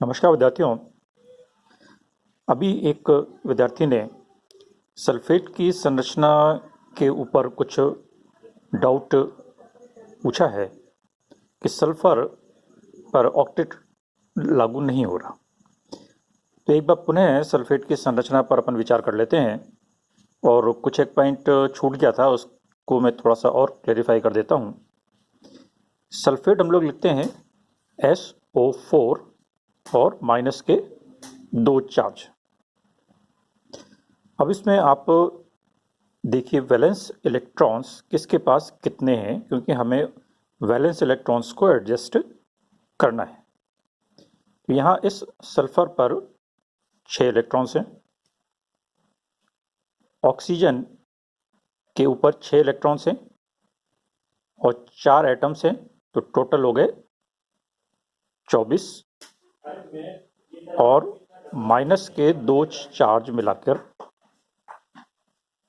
नमस्कार विद्यार्थियों। अभी एक विद्यार्थी ने सल्फेट की संरचना के ऊपर कुछ डाउट पूछा है कि सल्फर पर ऑक्टेट लागू नहीं हो रहा। तो एक बार पुनः सल्फेट की संरचना पर अपन विचार कर लेते हैं और कुछ एक पॉइंट छूट गया था उसको मैं थोड़ा सा और क्लेरिफाई कर देता हूँ। सल्फेट हम लोग लिखते हैं SO4 और माइनस के 2 चार्ज। अब इसमें आप देखिए वैलेंस इलेक्ट्रॉन्स किसके पास कितने हैं, क्योंकि हमें वैलेंस इलेक्ट्रॉन्स को एडजस्ट करना है। तो यहाँ इस सल्फर पर 6 इलेक्ट्रॉन्स हैं, ऑक्सीजन के ऊपर 6 इलेक्ट्रॉन्स हैं और 4 एटम्स हैं, तो टोटल हो गए 24 और माइनस के 2 चार्ज मिलाकर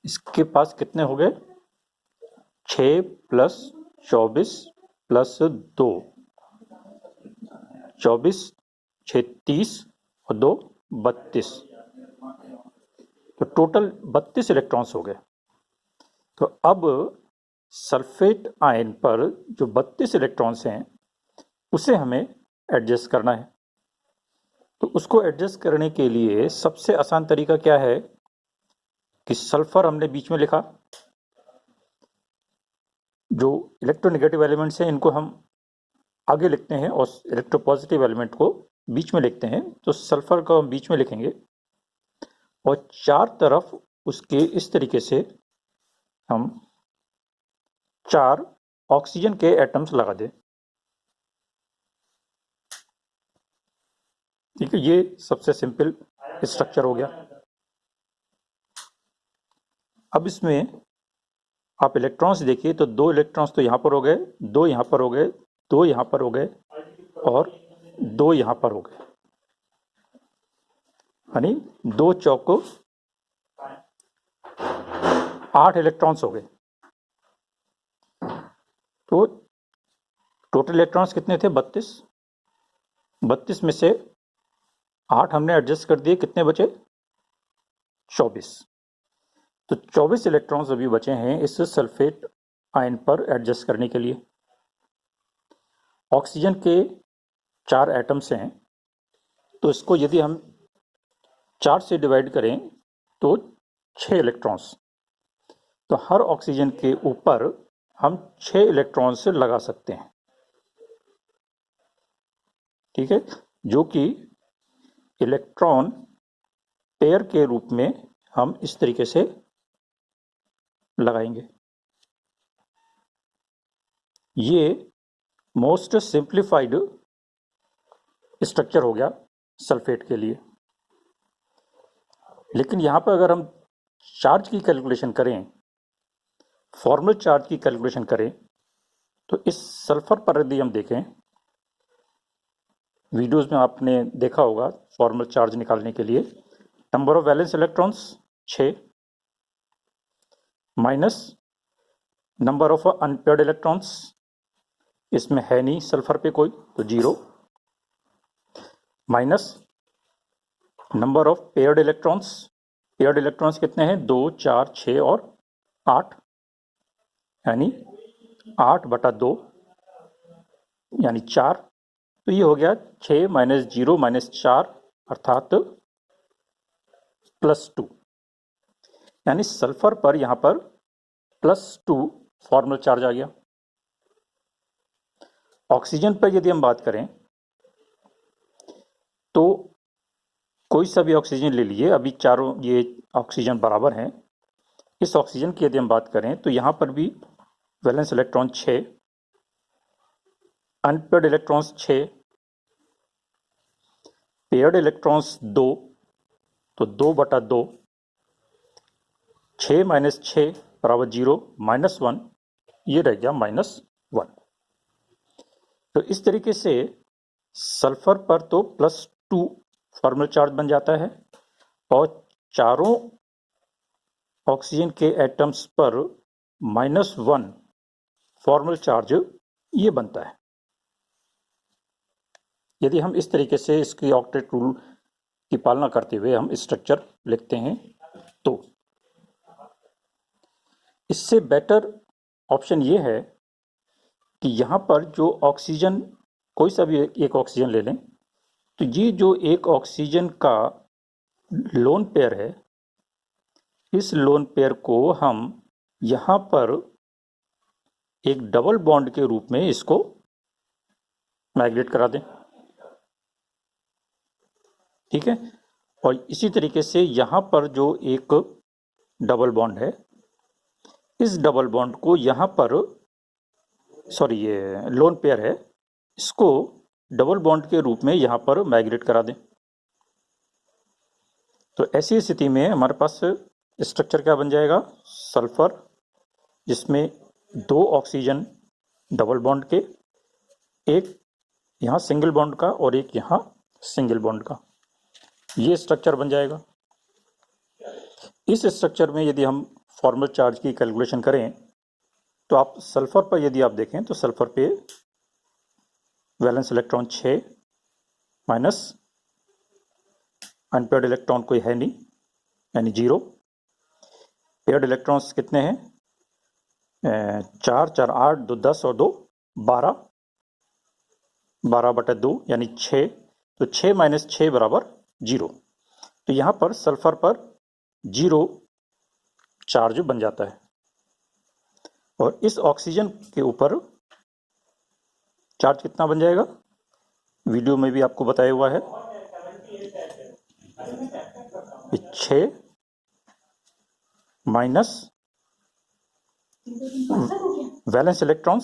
इसके पास कितने हो गए 6 प्लस 24 प्लस 2, 24 6 30 और 2 32, तो टोटल 32 इलेक्ट्रॉन्स हो गए। तो अब सल्फेट आयन पर जो 32 इलेक्ट्रॉन्स हैं उसे हमें एडजस्ट करना है। तो उसको एडजस्ट करने के लिए सबसे आसान तरीका क्या है कि सल्फर हमने बीच में लिखा, जो इलेक्ट्रोनेगेटिव एलिमेंट्स हैं इनको हम आगे लिखते हैं और इलेक्ट्रोपॉजिटिव एलिमेंट को बीच में लिखते हैं। तो सल्फर को हम बीच में लिखेंगे और चार तरफ उसके इस तरीके से हम 4 ऑक्सीजन के एटम्स लगा दें। ठीक है, ये सबसे सिंपल स्ट्रक्चर हो गया। अब इसमें आप इलेक्ट्रॉन्स देखिए तो 2 इलेक्ट्रॉन्स तो यहाँ पर हो गए, 2 यहाँ पर हो गए, 2 यहाँ पर हो गए और 2 यहाँ पर हो गए, यानी 2 चौको 8 इलेक्ट्रॉन्स हो गए। तो टोटल इलेक्ट्रॉन्स कितने थे 32, 32 में से 8 हमने एडजस्ट कर दिए, कितने बचे 24। तो 24 इलेक्ट्रॉन्स अभी बचे हैं इस सल्फेट आयन पर एडजस्ट करने के लिए। ऑक्सीजन के 4 एटम्स हैं, तो इसको यदि हम 4 से डिवाइड करें तो 6 इलेक्ट्रॉन्स, तो हर ऑक्सीजन के ऊपर हम 6 इलेक्ट्रॉन्स लगा सकते हैं। ठीक है, जो कि इलेक्ट्रॉन पेयर के रूप में हम इस तरीके से लगाएंगे। ये मोस्ट सिंप्लीफाइड स्ट्रक्चर हो गया सल्फेट के लिए। लेकिन यहां पर अगर हम चार्ज की कैलकुलेशन करें, फॉर्मल चार्ज की कैलकुलेशन करें, तो इस सल्फर पर यदि हम देखें, वीडियोस में आपने देखा होगा फॉर्मल चार्ज निकालने के लिए number of valence electrons 6 minus number of unpaired electrons, इसमें है नहीं सल्फर पे कोई, तो 0, minus number of paired electrons, paired electrons कितने हैं 2 4 6 और 8, यानी 8/2 यानी 4। तो ये हो गया 6 माइनस 0 माइनस 4 अर्थात +2, यानी सल्फर पर यहां पर +2 फॉर्मल चार्ज आ गया। ऑक्सीजन पर यदि हम बात करें तो कोई सा भी ऑक्सीजन ले लिए, अभी चारों ये ऑक्सीजन बराबर हैं। इस ऑक्सीजन की यदि हम बात करें तो यहां पर भी valence electron 6, unpaired electrons 6, paired electrons 2, तो 2/2, 6 माइनस 6 बराबर 0, -1, ये रह गया -1। तो इस तरीके से सल्फर पर तो +2 फॉर्मल चार्ज बन जाता है और चारों ऑक्सीजन के एटम्स पर -1 फॉर्मल चार्ज ये बनता है। यदि हम इस तरीके से इसकी ऑक्टेट रूल की पालना करते हुए हम स्ट्रक्चर लिखते हैं तो इससे बेटर ऑप्शन ये है कि यहाँ पर जो ऑक्सीजन, कोई सा भी एक ऑक्सीजन ले लें, तो ये जो एक ऑक्सीजन का लोन पेयर है, इस लोन पेयर को हम यहाँ पर एक डबल बॉन्ड के रूप में इसको माइग्रेट करा दें, ठीक है। और इसी तरीके से यहाँ पर जो एक डबल बॉन्ड है, इस डबल बॉन्ड को यहाँ पर, सॉरी ये लोन पेयर है, इसको डबल बॉन्ड के रूप में यहाँ पर माइग्रेट करा दें। तो ऐसी स्थिति में हमारे पास स्ट्रक्चर क्या बन जाएगा, सल्फर, जिसमें 2 ऑक्सीजन डबल बॉन्ड के, एक यहाँ सिंगल बॉन्ड का और एक यहाँ सिंगल बॉन्ड का, ये स्ट्रक्चर बन जाएगा। इस स्ट्रक्चर में यदि हम फॉर्मल चार्ज की कैलकुलेशन करें तो आप सल्फर पर यदि आप देखें तो सल्फर पे valence electron 6 minus unpaired electron कोई है नहीं, यानी 0। पेयर्ड इलेक्ट्रॉन्स कितने हैं, 4 4 8 2 10 और 2 12, 12/2 यानी 6। तो 6 माइनस 6 बराबर 0। तो यहाँ पर सल्फर पर 0 चार्ज बन जाता है और इस ऑक्सीजन के ऊपर चार्ज कितना बन जाएगा, वीडियो में भी आपको बताया हुआ है, 6 माइनस वैलेंस इलेक्ट्रॉन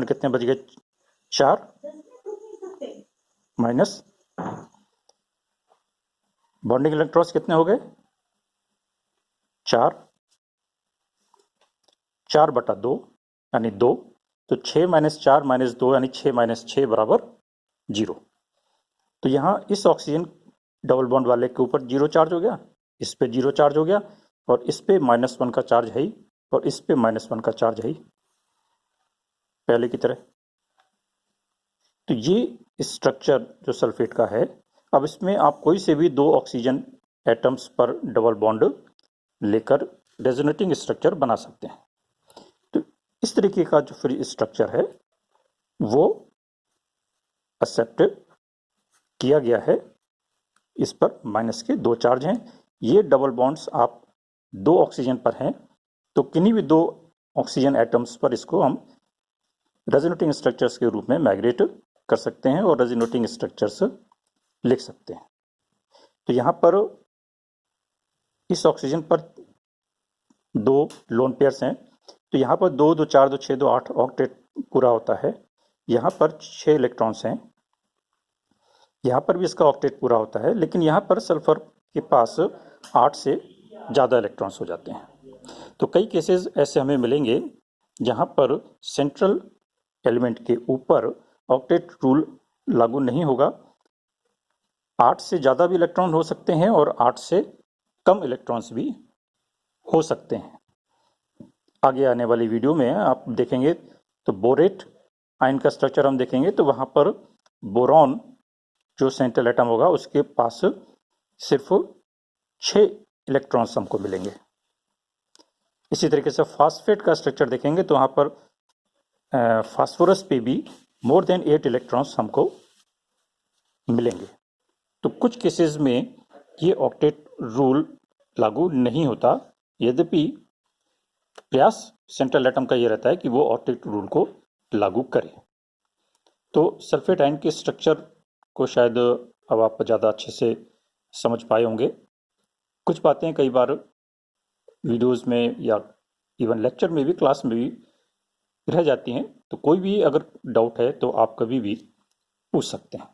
कितने बच गए, 4 माइनस बॉन्डिंग इलेक्ट्रॉन्स कितने हो गए, 4/2 यानी 2। तो 6 माइनस 4 माइनस 2 यानी 6 माइनस 6 बराबर 0। तो यहाँ इस ऑक्सीजन डबल बॉन्ड वाले के ऊपर 0 चार्ज हो गया, इस पे 0 चार्ज हो गया और इस पे -1 का चार्ज है ही, और इस पे -1 का चार्ज है ही, पहले की तरह। तो ये स्ट्रक्चर जो सल्फेट का है, अब इसमें आप कोई से भी 2 ऑक्सीजन एटम्स पर डबल बॉन्ड लेकर रेजोनेटिंग स्ट्रक्चर बना सकते हैं। तो इस तरीके का जो फ्री स्ट्रक्चर है वो एक्सेप्ट किया गया है। इस पर माइनस के 2 चार्ज हैं। ये डबल बॉन्ड्स आप 2 ऑक्सीजन पर हैं तो किन्हीं भी 2 ऑक्सीजन एटम्स पर इसको हम रेजोनेटिंग स्ट्रक्चर्स के रूप में माइग्रेट कर सकते हैं और रेजोनेटिंग स्ट्रक्चर्स लिख सकते हैं। तो यहाँ पर इस ऑक्सीजन पर 2 लोन पेयर्स हैं, तो यहाँ पर 2 2 4 2 6 2 8 ऑक्टेट पूरा होता है। यहाँ पर 6 इलेक्ट्रॉन्स हैं, यहाँ पर भी इसका ऑक्टेट पूरा होता है, लेकिन यहाँ पर सल्फर के पास 8 से ज़्यादा इलेक्ट्रॉन्स हो जाते हैं। तो कई केसेस ऐसे हमें मिलेंगे जहाँ पर सेंट्रल एलिमेंट के ऊपर ऑक्टेट रूल लागू नहीं होगा। 8 से ज़्यादा भी इलेक्ट्रॉन हो सकते हैं और 8 से कम इलेक्ट्रॉन्स भी हो सकते हैं। आगे आने वाली वीडियो में आप देखेंगे तो बोरेट आयन का स्ट्रक्चर हम देखेंगे, तो वहाँ पर बोरॉन जो सेंट्रल एटम होगा उसके पास सिर्फ 6 इलेक्ट्रॉन्स हमको मिलेंगे। इसी तरीके से फास्फेट का स्ट्रक्चर देखेंगे तो वहाँ पर फास्फोरस पे भी मोर देन 8 इलेक्ट्रॉन्स हमको मिलेंगे। तो कुछ केसेस में ये ऑक्टेट रूल लागू नहीं होता, यद्यपि प्रयास सेंट्रल एटम का ये रहता है कि वो ऑक्टेट रूल को लागू करे। तो सल्फेट आयन के स्ट्रक्चर को शायद अब आप ज़्यादा अच्छे से समझ पाए होंगे। कुछ बातें कई बार वीडियोस में या इवन लेक्चर में भी, क्लास में भी रह जाती हैं, तो कोई भी अगर डाउट है तो आप कभी भी पूछ सकते हैं।